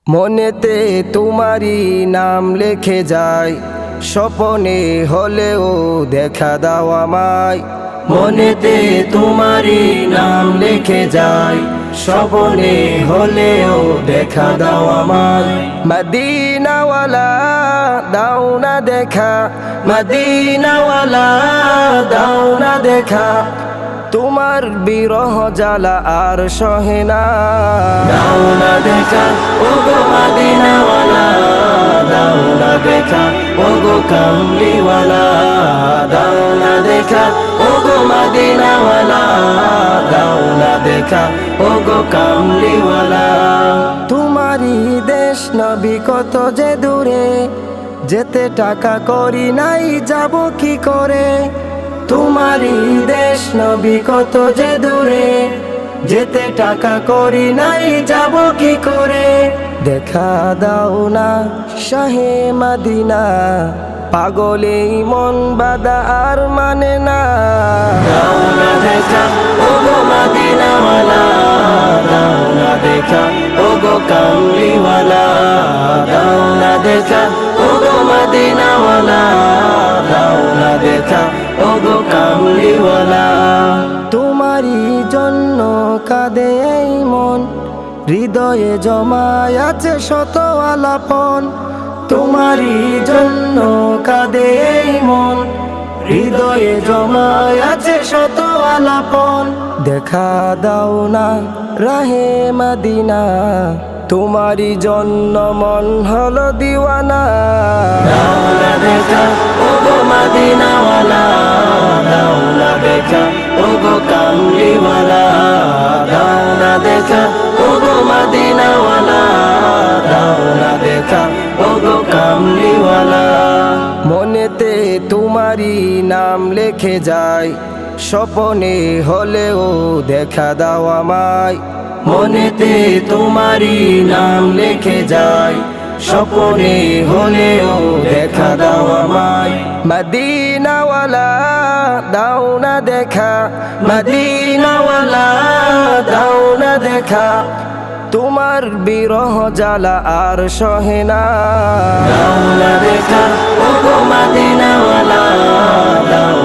মনেতে তোমারই নাম লিখে যায়, স্বপনে হলেও দেখা দাও আমায়। মনেতে তোমারই নাম লিখে যায়, স্বপনে হলেও দেখা দাও আমায়। মদিনাওয়ালা দাও না দেখা, মদিনাওয়ালা দাও না দেখা, তোমার বিরহ জ্বালা আর সহে না। দাও না দেখা ওগো মদিনাওয়ালা, দাও না দেখা ওগো কামলিওয়ালা, দাও না দেখা ওগো মদিনাওয়ালা, দাও না দেখা ওগো কামলিওয়ালা। তোমারই দেশ নবী কত যে দূরে, যেতে টাকা করি নাই যাব কি করে। তোমারই দেশ নবী কত যে দূরে, যেতে টাকা করি নাই যাব কি করে। দেখা দাও না শাহে মদিনা, পাগলেই মন বাদা আর মানে না। দাও না দেখা ওগো মদিনাওয়ালা, দাও না দেখা ওগো কামলিওয়ালা, দাও না দেখা ওগো মদিনাওয়ালা, দাও না দেখা ওগো কামলিওয়ালা। তোমারই জন্য কাঁদে এই মন, হৃদয়ে জমায় আছে শত আলাপন। তোমারই জন্য কাঁদে এই মন, হৃদয়ে জমায় আছে শত আলাপন। দেখা দাও না রাহে মদিনা, তোমারই জন্য মন হলো দিওয়ানা। দাও না দেখা ওগো মদিনাওয়ালা, দাও না দেখা ওগো কামলিওয়ালা, দাও না দেখা ওগো মদিনাওয়ালা, দাও না দেখা ওগো কামলিওয়ালা। মনেতে তোমারই নাম লিখে যায়, স্বপনে হলেও দেখা দাও আমায়। মনেতে তোমারই নাম লিখে যায়, স্বপনে হলেও দেখা দাও আমায়। মদিনাওয়ালা দাও না দেখা, মদিনাওয়ালা দাও না দেখা, তোমার বিরহ জ্বালা আর সহে না। দাও না দেখা ওগো মদিনাওয়ালা, দাও